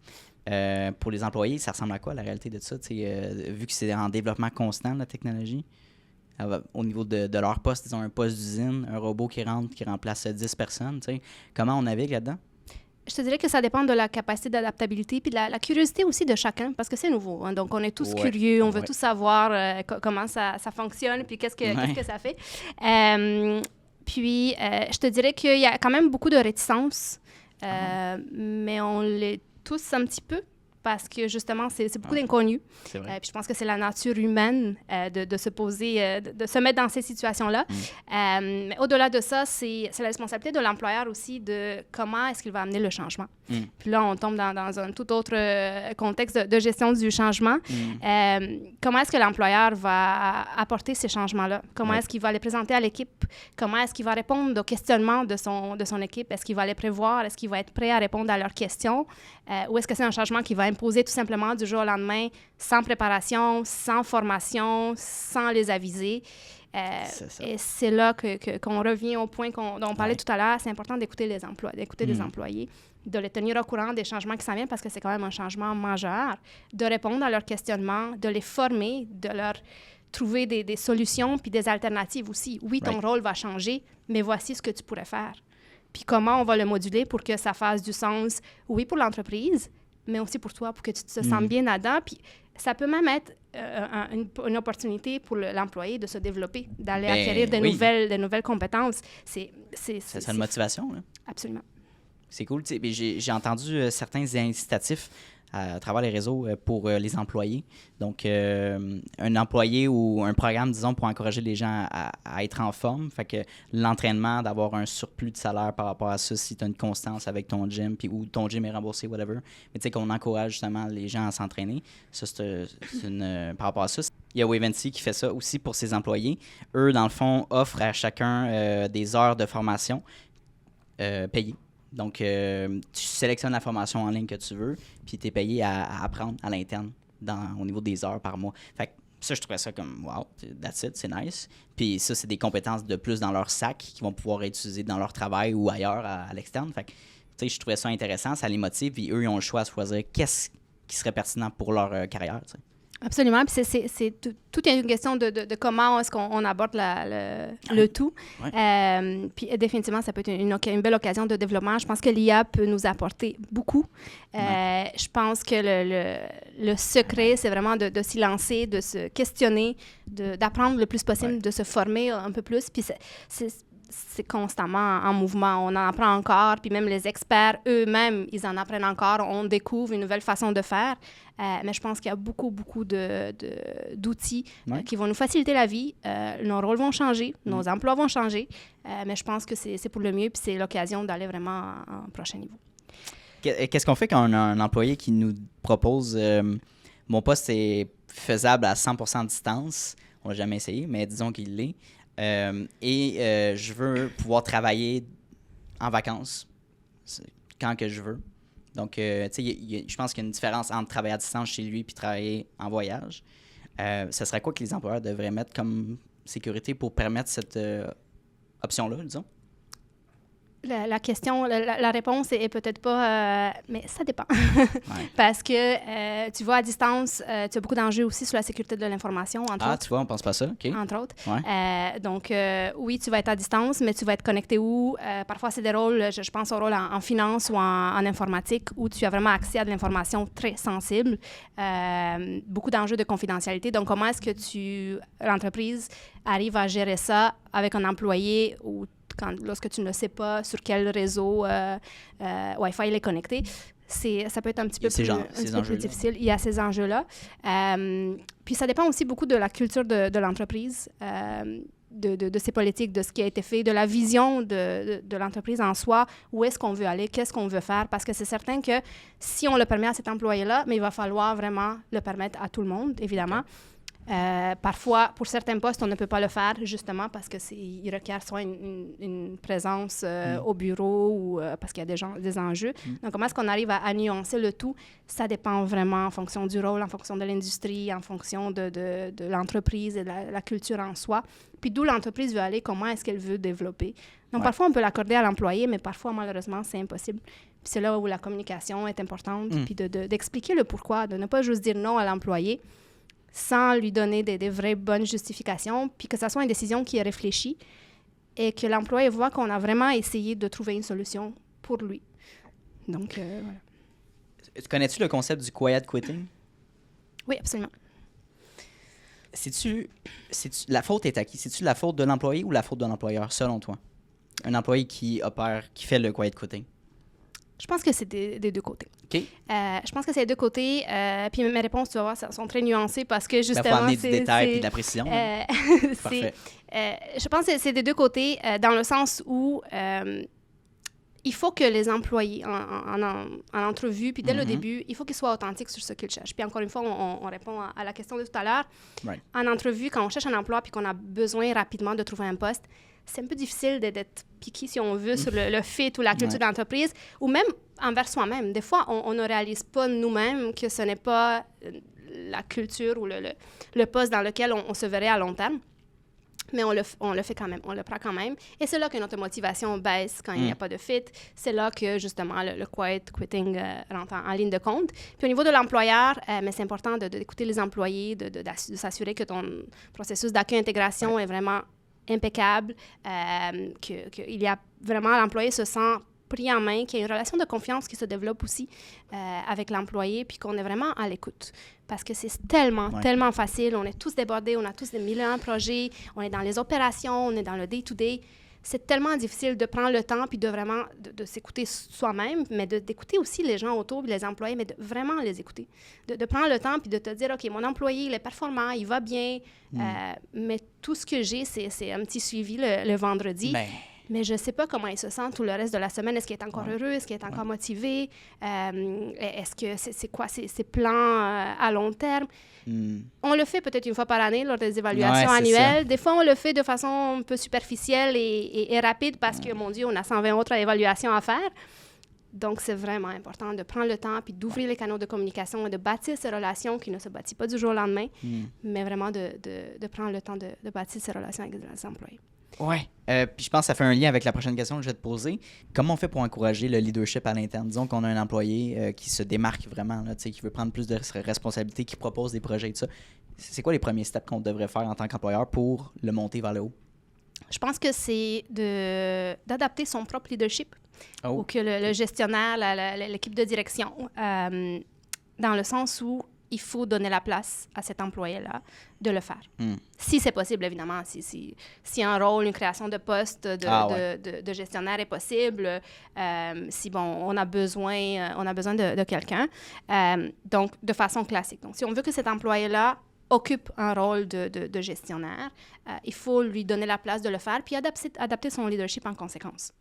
Pour les employés, ça ressemble à quoi la réalité de ça? Vu que c'est en développement constant, la technologie, au niveau de leur poste, disons un poste d'usine, un robot qui rentre, qui remplace 10 personnes, comment on navigue là-dedans? Je te dirais que ça dépend de la capacité d'adaptabilité puis de la curiosité aussi de chacun, parce que c'est nouveau. Hein, donc, on est tous curieux, on veut tous savoir comment ça fonctionne puis qu'est-ce que ça fait. Puis, je te dirais qu'il y a quand même beaucoup de réticence, mais on l'est tous un petit peu, parce que justement, c'est beaucoup d'inconnus. C'est vrai. Puis je pense que c'est la nature humaine de se poser, de se mettre dans ces situations-là. Mais au-delà de ça, c'est la responsabilité de l'employeur aussi de comment est-ce qu'il va amener le changement. Puis là, on tombe dans un tout autre contexte de gestion du changement. Comment est-ce que l'employeur va apporter ces changements-là? Comment est-ce qu'il va les présenter à l'équipe? Comment est-ce qu'il va répondre aux questionnements de son équipe? Est-ce qu'il va les prévoir? Est-ce qu'il va être prêt à répondre à leurs questions? Ou est-ce que c'est un changement qui va imposer tout simplement du jour au lendemain, sans préparation, sans formation, sans les aviser? Et c'est là qu'on revient au point dont on parlait tout à l'heure. C'est important d'écouter les employés, de les tenir au courant des changements qui s'en viennent, parce que c'est quand même un changement majeur, de répondre à leurs questionnements, de les former, de leur trouver des solutions puis des alternatives aussi. Oui, ton rôle va changer, mais voici ce que tu pourrais faire. Puis comment on va le moduler pour que ça fasse du sens, oui, pour l'entreprise, mais aussi pour toi, pour que tu te sentes bien là-dedans. Puis ça peut même être une opportunité pour l'employé de se développer, d'aller acquérir des nouvelles compétences. C'est une motivation, là. Absolument. C'est cool. J'ai entendu certains incitatifs à travers les réseaux pour les employés. Donc, un employé ou un programme, disons, pour encourager les gens à être en forme. Fait que l'entraînement, d'avoir un surplus de salaire par rapport à ça, si tu as une constance avec ton gym, puis ou ton gym est remboursé, whatever. Mais tu sais, qu'on encourage justement les gens à s'entraîner. Ça, c'est par rapport à ça. Il y a Wavency qui fait ça aussi pour ses employés. Eux, dans le fond, offrent à chacun des heures de formation payées. Donc, tu sélectionnes la formation en ligne que tu veux, puis tu es payé à apprendre à l'interne au niveau des heures par mois. Fait que ça, je trouvais ça comme, wow, that's it, c'est nice. Puis ça, c'est des compétences de plus dans leur sac qu'ils vont pouvoir utiliser dans leur travail ou ailleurs à l'externe. Fait que, tu sais, je trouvais ça intéressant, ça les motive, puis eux, ils ont le choix de choisir qu'est-ce qui serait pertinent pour leur carrière, tu sais. Absolument. Puis c'est toute une question de comment est-ce qu'on aborde le tout. Puis définitivement, ça peut être une belle occasion de développement. Je pense que l'IA peut nous apporter beaucoup. Je pense que le secret, c'est vraiment de s'y lancer, de se questionner, d'apprendre le plus possible, de se former un peu plus. Puis c'est constamment en mouvement. On en apprend encore, puis même les experts eux-mêmes, ils en apprennent encore. On découvre une nouvelle façon de faire. Mais je pense qu'il y a beaucoup d'outils qui vont nous faciliter la vie. Nos rôles vont changer, nos emplois vont changer. Mais je pense que c'est pour le mieux, puis c'est l'occasion d'aller vraiment à un prochain niveau. Qu'est-ce qu'on fait quand on a un employé qui nous propose mon poste est faisable à 100% de distance? On l'a jamais essayé, mais disons qu'il l'est. Je veux pouvoir travailler en vacances quand que je veux. Donc, tu sais, je pense qu'il y a une différence entre travailler à distance chez lui et travailler en voyage. Ce serait quoi que les employeurs devraient mettre comme sécurité pour permettre cette option-là, disons? La question, la réponse est peut-être pas... mais ça dépend. Ouais. Parce que, tu vois, à distance, tu as beaucoup d'enjeux aussi sur la sécurité de l'information, entre Ah, autres. tu vois, on pense pas à ça. OK. Entre autres. Ouais. Donc, oui, tu vas être à distance, mais tu vas être connecté où? Parfois, c'est des rôles, je pense au rôle en finance ou en informatique, où tu as vraiment accès à de l'information très sensible. Beaucoup d'enjeux de confidentialité. Donc, comment est-ce que l'entreprise arrive à gérer ça avec un employé ou lorsque tu ne sais pas sur quel réseau Wi-Fi il est connecté? Ça peut être un petit peu plus difficile. Il y a ces enjeux-là. Puis ça dépend aussi beaucoup de la culture de l'entreprise, de ses politiques, de ce qui a été fait, de la vision de l'entreprise en soi, où est-ce qu'on veut aller, qu'est-ce qu'on veut faire, parce que c'est certain que si on le permet à cet employé-là, mais il va falloir vraiment le permettre à tout le monde, évidemment. Okay. Parfois, pour certains postes, on ne peut pas le faire, justement, parce qu'il requiert soit une présence au bureau ou parce qu'il y a des enjeux. Donc, comment est-ce qu'on arrive à nuancer le tout? Ça dépend vraiment en fonction du rôle, en fonction de l'industrie, en fonction de l'entreprise et de la culture en soi. Puis d'où l'entreprise veut aller, comment est-ce qu'elle veut développer. Donc, parfois, on peut l'accorder à l'employé, mais parfois, malheureusement, c'est impossible. Puis c'est là où la communication est importante, puis d'expliquer le pourquoi, de ne pas juste dire non à l'employé, sans lui donner des vraies bonnes justifications, puis que ça soit une décision qui est réfléchie et que l'employé voit qu'on a vraiment essayé de trouver une solution pour lui. Donc, voilà. Connais-tu le concept du quiet quitting? Oui, absolument. La faute est à qui? C'est-tu la faute de l'employé ou la faute de l'employeur, selon toi? Un employé qui fait le quiet quitting? Je pense que c'est des deux côtés. OK. Je pense que c'est des deux côtés. Puis mes réponses, tu vas voir, sont très nuancées parce que justement... Il faut amener du détail et de la précision. Parfait. Je pense que c'est des deux côtés dans le sens où il faut que les employés en entrevue, puis dès le début, il faut qu'ils soient authentiques sur ce qu'ils cherchent. Puis encore une fois, on répond à la question de tout à l'heure. Right. En entrevue, quand on cherche un emploi puis qu'on a besoin rapidement de trouver un poste, c'est un peu difficile d'être piqué, si on veut, sur le fit ou la culture d'entreprise, ou même envers soi-même. Des fois, on ne réalise pas nous-mêmes que ce n'est pas la culture ou le poste dans lequel on se verrait à long terme. Mais on le fait quand même, on le prend quand même. Et c'est là que notre motivation baisse quand il n'y a pas de fit. C'est là que, justement, le quiet quitting rentre en ligne de compte. Puis au niveau de l'employeur, mais c'est important d'écouter les employés, de s'assurer que ton processus d'accueil-intégration est vraiment impeccable, qu'il y a vraiment, l'employé se sent pris en main, qu'il y a une relation de confiance qui se développe aussi avec l'employé, puis qu'on est vraiment à l'écoute. Parce que c'est tellement facile. On est tous débordés, on a tous des millions de projets, on est dans les opérations, on est dans le day-to-day. C'est tellement difficile de prendre le temps puis de vraiment de s'écouter soi-même, mais d'écouter aussi les gens autour, les employés, mais de vraiment les écouter. De prendre le temps puis de te dire, OK, mon employé, il est performant, il va bien, mais tout ce que j'ai, c'est un petit suivi le vendredi. Mais je ne sais pas comment il se sent tout le reste de la semaine. Est-ce qu'il est encore heureux? Est-ce qu'il est encore motivé? Est-ce que c'est quoi ses plans à long terme? On le fait peut-être une fois par année lors des évaluations annuelles. Des fois, on le fait de façon un peu superficielle et rapide parce que, mon Dieu, on a 120 autres évaluations à faire. Donc, c'est vraiment important de prendre le temps puis d'ouvrir les canaux de communication et de bâtir ces relations qui ne se bâtissent pas du jour au lendemain, mais vraiment de prendre le temps de bâtir ces relations avec les employés. Oui. Puis je pense que ça fait un lien avec la prochaine question que je vais te poser. Comment on fait pour encourager le leadership à l'interne? Disons qu'on a un employé qui se démarque vraiment, là, qui veut prendre plus de responsabilités, qui propose des projets et tout ça. C'est quoi les premiers steps qu'on devrait faire en tant qu'employeur pour le monter vers le haut? Je pense que c'est d'adapter son propre leadership ou que le gestionnaire, l'équipe de direction, dans le sens où il faut donner la place à cet employé-là de le faire. Si c'est possible, évidemment. Si un rôle, une création de poste de gestionnaire est possible, si, on a besoin de quelqu'un. Donc, de façon classique. Donc, si on veut que cet employé-là occupe un rôle de gestionnaire, il faut lui donner la place de le faire, puis adapter son leadership en conséquence.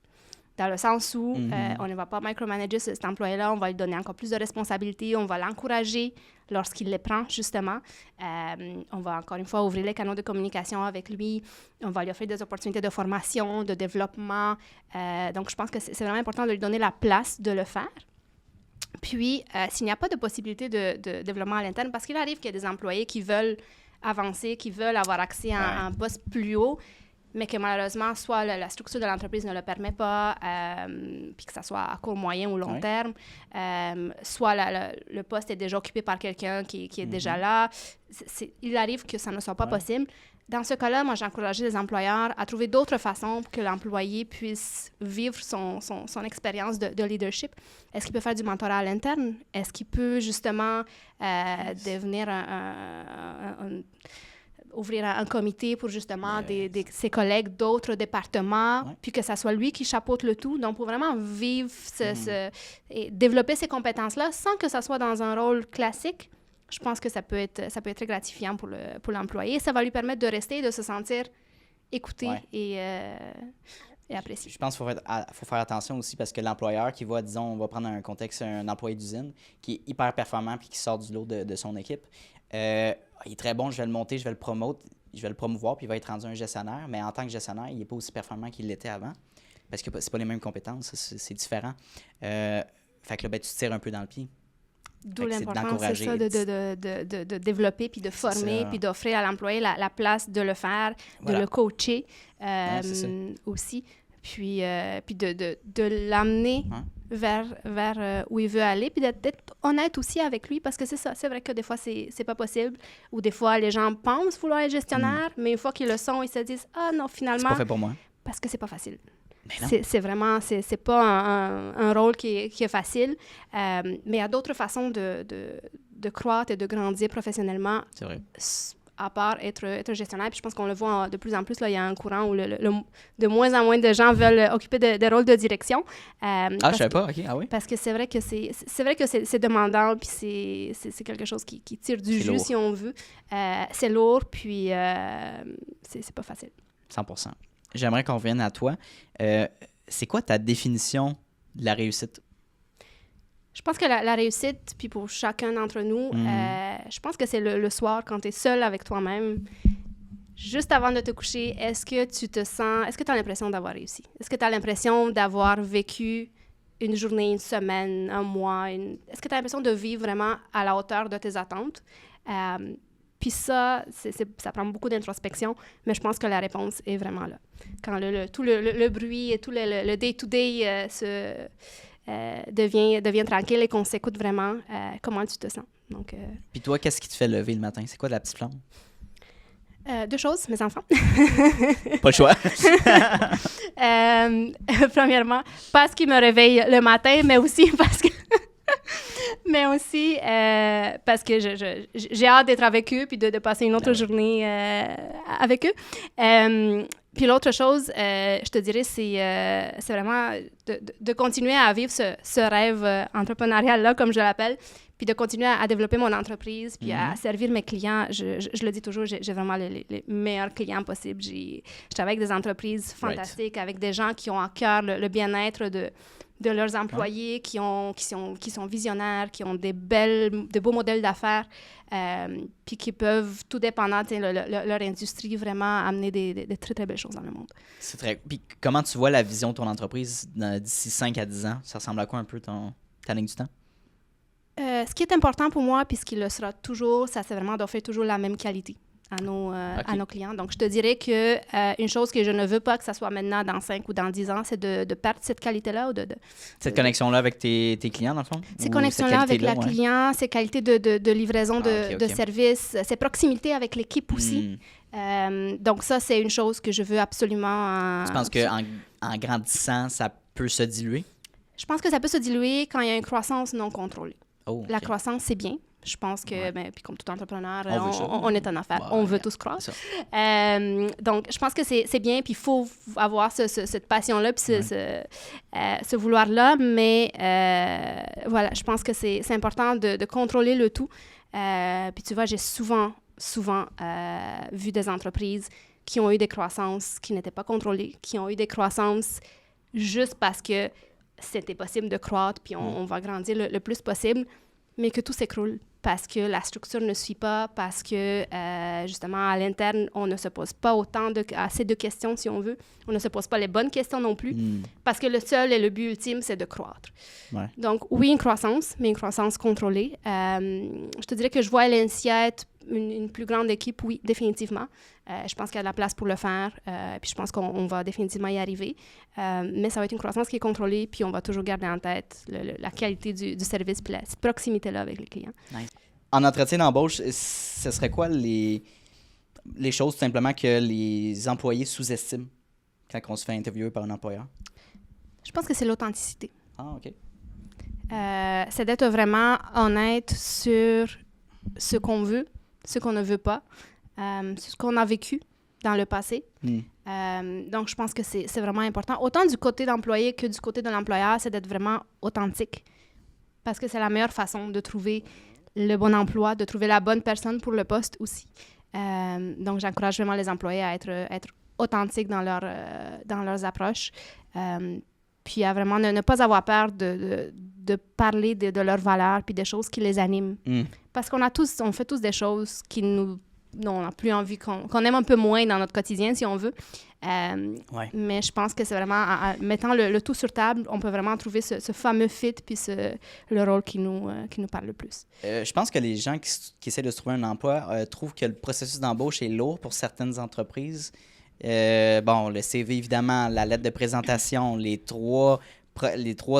Dans le sens où on ne va pas micromanager cet employé-là, on va lui donner encore plus de responsabilités, on va l'encourager lorsqu'il les prend, justement. On va encore une fois ouvrir les canaux de communication avec lui, on va lui offrir des opportunités de formation, de développement. Donc, je pense que c'est vraiment important de lui donner la place de le faire. Puis, s'il n'y a pas de possibilité de développement à l'interne, parce qu'il arrive qu'il y a des employés qui veulent avancer, qui veulent avoir accès à un poste plus haut, mais que malheureusement, soit la structure de l'entreprise ne le permet pas, puis que ça soit à court, moyen ou long terme, soit le poste est déjà occupé par quelqu'un qui est déjà là. Il arrive que ça ne soit pas possible. Dans ce cas-là, moi, j'ai encouragé les employeurs à trouver d'autres façons pour que l'employé puisse vivre son expérience de leadership. Est-ce qu'il peut faire du mentorat à l'interne? Est-ce qu'il peut justement devenir ouvrir un comité pour justement ses collègues d'autres départements, puis que ça soit lui qui chapeaute le tout. Donc, pour vraiment vivre et développer ces compétences-là sans que ça soit dans un rôle classique, je pense que ça peut être très gratifiant pour l'employé. Ça va lui permettre de rester et de se sentir écouté et apprécié. Je pense qu'il faut faire attention aussi parce que l'employeur qui va, disons, on va prendre un contexte, un employé d'usine qui est hyper performant puis qui sort du lot de son équipe, il est très bon, je vais le monter, je vais le promouvoir, puis il va être rendu un gestionnaire. Mais en tant que gestionnaire, il n'est pas aussi performant qu'il l'était avant. Parce que c'est pas les mêmes compétences, c'est différent. Fait que là, tu te tires un peu dans le pied. D'où l'importance, c'est ça, de développer, puis de former, puis d'offrir à l'employé la place de le faire, de le coacher aussi. Puis de l'amener vers où il veut aller, puis d'être honnête aussi avec lui, parce que c'est ça, c'est vrai que des fois, c'est pas possible, ou des fois, les gens pensent vouloir être gestionnaire, mais une fois qu'ils le sont, ils se disent « Ah non, finalement... » C'est pas fait pour moi. Parce que c'est pas facile. C'est vraiment, c'est pas un rôle qui est facile, mais il y a d'autres façons de croître et de grandir professionnellement. C'est vrai. À part être gestionnaire. Puis je pense qu'on le voit de plus en plus, là, il y a un courant où de moins en moins de gens veulent occuper des rôles de direction. Je savais pas, OK, ah oui? Parce que c'est vrai que c'est demandant, puis c'est quelque chose qui tire du jus, si on veut. C'est lourd, puis c'est pas facile. 100%. J'aimerais qu'on revienne à toi. C'est quoi ta définition de la réussite? Je pense que la réussite, puis pour chacun d'entre nous, je pense que c'est le soir, quand tu es seul avec toi-même, juste avant de te coucher, est-ce que tu as l'impression d'avoir réussi? Est-ce que tu as l'impression d'avoir vécu une journée, une semaine, un mois? Est-ce que tu as l'impression de vivre vraiment à la hauteur de tes attentes? Puis ça prend beaucoup d'introspection, mais je pense que la réponse est vraiment là. Quand tout le bruit et tout le day-to-day devient tranquille et qu'on s'écoute vraiment, comment tu te sens. Donc, puis toi, qu'est-ce qui te fait lever le matin? C'est quoi la petite flamme? 2 choses, mes enfants. Pas le choix. Premièrement, parce qu'ils me réveillent le matin, mais aussi parce que... parce que j'ai hâte d'être avec eux puis de passer une autre journée avec eux. Puis l'autre chose, je te dirais, c'est vraiment de continuer à vivre ce rêve entrepreneurial-là, comme je l'appelle, puis de continuer à développer mon entreprise, puis à servir mes clients. Je le dis toujours, j'ai vraiment les meilleurs clients possibles. Je travaille avec des entreprises fantastiques, avec des gens qui ont à cœur le bien-être de leurs employés, qui sont visionnaires, qui ont de beaux modèles d'affaires, puis qui peuvent, tout dépendant de leur industrie, vraiment amener des très, très belles choses dans le monde. C'est très... Puis comment tu vois la vision de ton entreprise d'ici 5 à 10 ans? Ça ressemble à quoi un peu ta ligne du temps? Ce qui est important pour moi, puis ce qui le sera toujours, ça c'est vraiment d'offrir toujours la même qualité à nos clients. Donc, je te dirais qu'une chose que je ne veux pas que ça soit maintenant dans 5 ou dans 10 ans, c'est de perdre cette qualité-là. Ou cette connexion-là avec tes clients, dans le fond? Ces connexions-là avec le client, ces qualités de livraison de services, ces proximités avec l'équipe aussi. Donc, ça, c'est une chose que je veux absolument... Tu penses qu'en grandissant, ça peut se diluer? Je pense que ça peut se diluer quand il y a une croissance non contrôlée. Oh, okay. La croissance, c'est bien. Je pense que, puis comme tout entrepreneur, on est en affaires. On veut tous croire. Donc, je pense que c'est bien, puis il faut avoir cette passion-là, puis ce vouloir-là. Mais voilà, je pense que c'est important de contrôler le tout. Puis tu vois, j'ai souvent vu des entreprises qui ont eu des croissances qui n'étaient pas contrôlées, qui ont eu des croissances juste parce que c'était possible de croître, puis on va grandir le plus possible, mais que tout s'écroule parce que la structure ne suit pas, parce que, justement, à l'interne, on ne se pose pas assez de questions, si on veut. On ne se pose pas les bonnes questions non plus, parce que le seul et le but ultime, c'est de croître. Ouais. Donc, oui, une croissance, mais une croissance contrôlée. Je te dirais que je vois LNCI être une plus grande équipe, oui, définitivement. Je pense qu'il y a de la place pour le faire, puis je pense qu'on va définitivement y arriver. Mais ça va être une croissance qui est contrôlée, puis on va toujours garder en tête la qualité du service, puis cette proximité-là avec les clients. Nice. En entretien d'embauche, ce serait quoi les choses tout simplement que les employés sous-estiment quand on se fait interviewer par un employeur? Je pense que c'est l'authenticité. Ah, OK. C'est d'être vraiment honnête sur ce qu'on veut, ce qu'on ne veut pas, ce qu'on a vécu dans le passé. Donc, je pense que c'est vraiment important. Autant du côté d'employé que du côté de l'employeur, c'est d'être vraiment authentique. Parce que c'est la meilleure façon de trouver le bon emploi, de trouver la bonne personne pour le poste aussi. Donc, j'encourage vraiment les employés à être authentiques dans leurs approches. Puis à vraiment ne pas avoir peur de parler de leurs valeurs puis des choses qui les animent. Parce on fait tous des choses qui on n'a plus envie, qu'on aime un peu moins dans notre quotidien, si on veut. Mais je pense que c'est vraiment, mettant le tout sur table, on peut vraiment trouver ce fameux fit puis le rôle qui nous parle le plus. Je pense que les gens qui essaient de se trouver un emploi trouvent que le processus d'embauche est lourd pour certaines entreprises. Le CV, évidemment, la lettre de présentation, les trois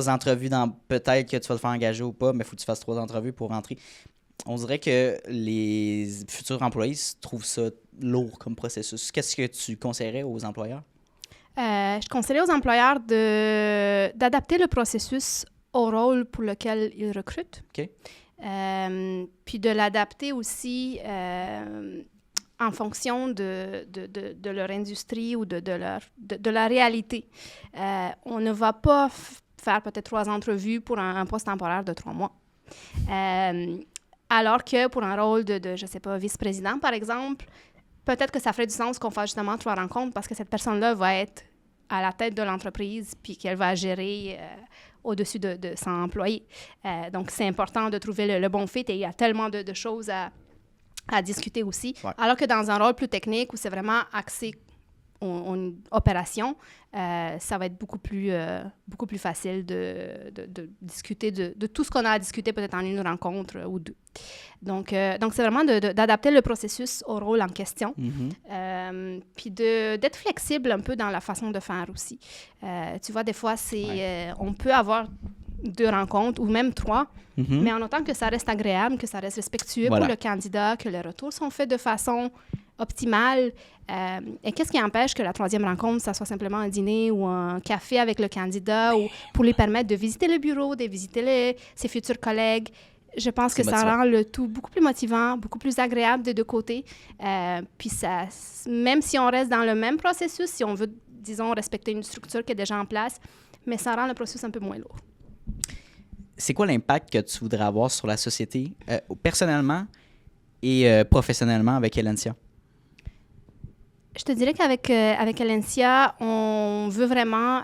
entrevues peut-être que tu vas te faire engager ou pas, mais il faut que tu fasses 3 entrevues pour rentrer. On dirait que les futurs employés trouvent ça lourd comme processus. Qu'est-ce que tu conseillerais aux employeurs? Je conseillerais aux employeurs d'adapter le processus au rôle pour lequel ils recrutent. OK. Puis de l'adapter aussi en fonction de leur industrie ou de la réalité. On ne va pas faire peut-être 3 entrevues pour un poste temporaire de 3 mois. Alors que pour un rôle de je ne sais pas, vice-président, par exemple, peut-être que ça ferait du sens qu'on fasse justement 3 rencontres parce que cette personne-là va être à la tête de l'entreprise puis qu'elle va gérer au-dessus de 100 employés. Donc, c'est important de trouver le bon fit et il y a tellement de choses à discuter aussi. Ouais. Alors que dans un rôle plus technique où c'est vraiment axé en opération, ça va être beaucoup plus facile de discuter de tout ce qu'on a à discuter peut-être en une rencontre ou 2. Donc c'est vraiment d'adapter le processus au rôle en question, puis d'être flexible un peu dans la façon de faire aussi. Tu vois, des fois, on peut avoir 2 rencontres ou même 3, mais en autant que ça reste agréable, que ça reste respectueux pour le candidat, que les retours sont faits de façon optimale. Et qu'est-ce qui empêche que la 3e rencontre, ça soit simplement un dîner ou un café avec le candidat ou pour lui permettre de visiter le bureau, de visiter ses futurs collègues. Je pense que ça rend le tout beaucoup plus motivant, beaucoup plus agréable des 2 côtés. Puis ça, même si on reste dans le même processus, si on veut, disons, respecter une structure qui est déjà en place, mais ça rend le processus un peu moins lourd. C'est quoi l'impact que tu voudrais avoir sur la société, personnellement et professionnellement avec Elencia? Je te dirais qu'avec Elencia, on veut vraiment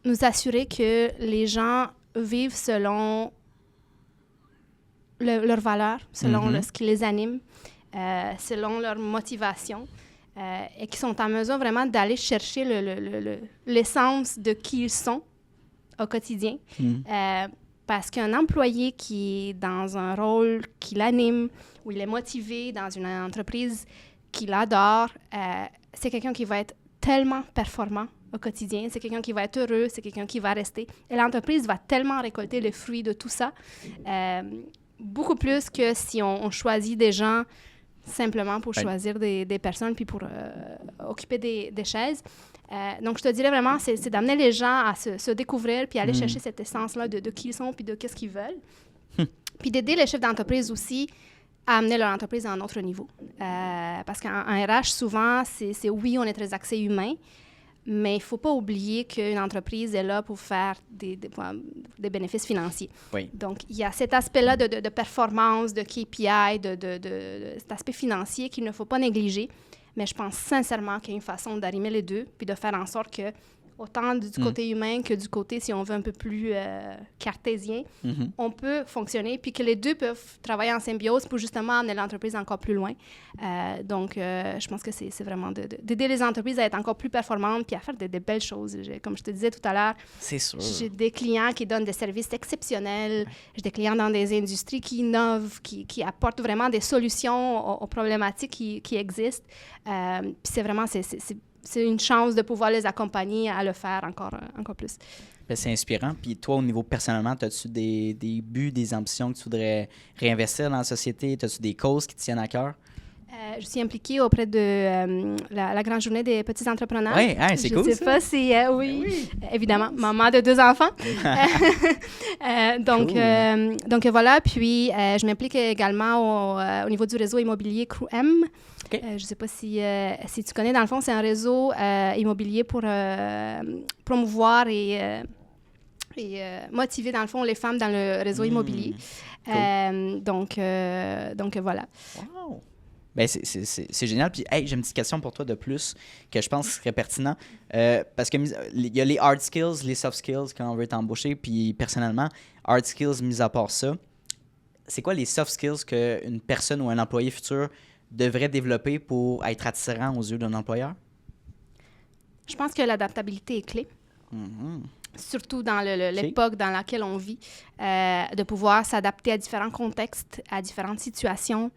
nous assurer que les gens vivent selon leurs valeurs, selon ce qui les anime, selon leur motivation, et qui sont en mesure vraiment d'aller chercher l'essence de qui ils sont au quotidien. Parce qu'un employé qui est dans un rôle qui l'anime, où il est motivé dans une entreprise qui l'adore, c'est quelqu'un qui va être tellement performant au quotidien, c'est quelqu'un qui va être heureux, c'est quelqu'un qui va rester. Et l'entreprise va tellement récolter le fruit de tout ça, beaucoup plus que si on choisit des gens simplement pour choisir des personnes puis pour occuper des chaises. Donc, je te dirais vraiment, c'est d'amener les gens à se découvrir puis aller chercher cette essence-là de qui ils sont puis de qu'est-ce qu'ils veulent. Puis d'aider les chefs d'entreprise aussi à amener leur entreprise à un autre niveau. Parce qu'en RH, souvent, c'est oui, on est très axé humain, mais il ne faut pas oublier qu'une entreprise est là pour faire des bénéfices financiers. Oui. Donc, il y a cet aspect-là de performance, de KPI, de cet aspect financier qu'il ne faut pas négliger. Mais je pense sincèrement qu'il y a une façon d'arrimer les 2 puis de faire en sorte autant du côté humain que du côté, si on veut, un peu plus cartésien, on peut fonctionner, puis que les deux peuvent travailler en symbiose pour justement amener l'entreprise encore plus loin. Donc, je pense que c'est vraiment d'aider les entreprises à être encore plus performantes puis à faire des belles choses. Comme je te disais tout à l'heure, c'est sûr. J'ai des clients qui donnent des services exceptionnels. J'ai des clients dans des industries qui innovent, qui apportent vraiment des solutions aux problématiques qui existent. Puis c'est vraiment... C'est une chance de pouvoir les accompagner à le faire encore plus. Ben, c'est inspirant. Puis toi, au niveau personnellement, as-tu des buts, des ambitions que tu voudrais réinvestir dans la société? As-tu des causes qui te tiennent à cœur? Je suis impliquée auprès de la grande journée des petits entrepreneurs. Oui, c'est cool, ça. Je sais pas si... oui, évidemment, maman de 2 enfants. Donc voilà, puis je m'implique également au niveau du réseau immobilier Crew M. Okay. Je ne sais pas si tu connais, dans le fond, c'est un réseau immobilier pour promouvoir et motiver, dans le fond, les femmes dans le réseau immobilier. Cool. Donc voilà. Wow! Ben c'est génial. Puis, hey, j'ai une petite question pour toi de plus que je pense serait pertinent. Parce qu'il y a les hard skills, les soft skills quand on veut t'embaucher. Puis, personnellement, hard skills, mis à part ça, c'est quoi les soft skills qu'une personne ou un employé futur devrait développer pour être attirant aux yeux d'un employeur? Je pense que l'adaptabilité est clé. Surtout dans l'époque dans laquelle on vit, de pouvoir s'adapter à différents contextes, à différentes situations,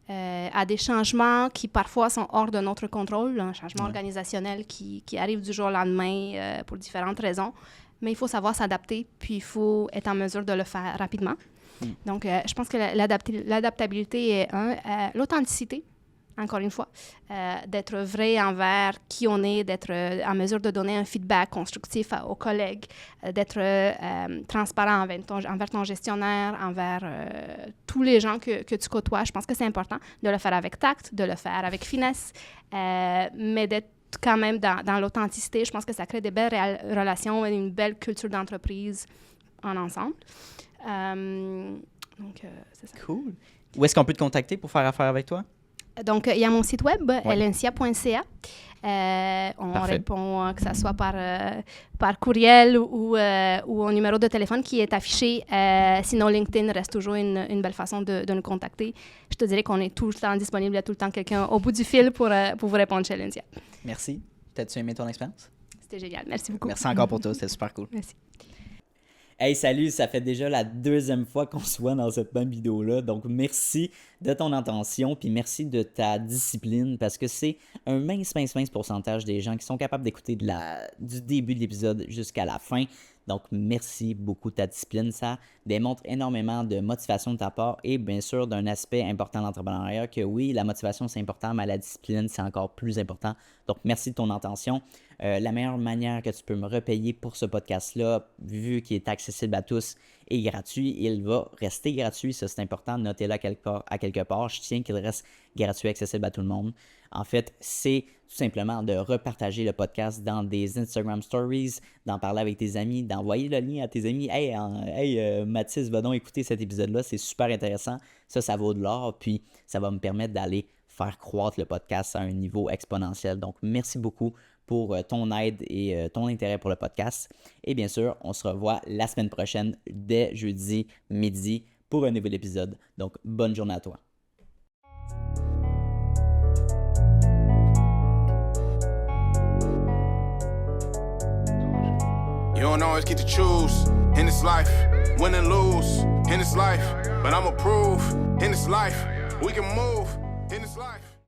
à des changements qui parfois sont hors de notre contrôle, un changement organisationnel qui arrive du jour au lendemain pour différentes raisons. Mais il faut savoir s'adapter, puis il faut être en mesure de le faire rapidement. Donc, je pense que l'adaptabilité est l'authenticité, encore une fois, d'être vrai envers qui on est, d'être en mesure de donner un feedback constructif aux collègues, d'être transparent envers ton gestionnaire, envers tous les gens que tu côtoies. Je pense que c'est important de le faire avec tact, de le faire avec finesse, mais d'être quand même dans l'authenticité. Je pense que ça crée des belles relations et une belle culture d'entreprise en ensemble. Donc, c'est ça. Cool. Où est-ce qu'on peut te contacter pour faire affaire avec toi? Donc, il y a mon site web, elencia.ca. On répond, que ce soit par courriel ou au numéro de téléphone qui est affiché. Sinon, LinkedIn reste toujours une belle façon de nous contacter. Je te dirais qu'on est tout le temps disponible, il y a tout le temps quelqu'un au bout du fil pour vous répondre chez Elencia. Merci. T'as-tu aimé ton expérience? C'était génial. Merci beaucoup. Merci encore pour toi. C'était super cool. Merci. Hey, salut, ça fait déjà la 2e fois qu'on se voit dans cette même vidéo-là. Donc, merci de ton attention, puis merci de ta discipline, parce que c'est un mince pourcentage des gens qui sont capables d'écouter du début de l'épisode jusqu'à la fin. Donc, merci beaucoup de ta discipline. Ça démontre énormément de motivation de ta part et bien sûr d'un aspect important de l'entrepreneuriat que oui, la motivation c'est important, mais la discipline c'est encore plus important. Donc, merci de ton attention. La meilleure manière que tu peux me repayer pour ce podcast-là, vu qu'il est accessible à tous et gratuit, il va rester gratuit. Ça, c'est important. Notez-le à quelque part. Je tiens qu'il reste gratuit, accessible à tout le monde. En fait, c'est tout simplement de repartager le podcast dans des Instagram Stories, d'en parler avec tes amis, d'envoyer le lien à tes amis. Hey, Mathis, va donc écouter cet épisode-là. C'est super intéressant. Ça vaut de l'or. Puis, ça va me permettre d'aller faire croître le podcast à un niveau exponentiel. Donc, merci beaucoup pour ton aide et ton intérêt pour le podcast. Et bien sûr, on se revoit la semaine prochaine dès jeudi midi pour un nouvel épisode. Donc, bonne journée à toi. You don't always get to choose in this life, win and lose in this life, but I'ma prove in this life we can move.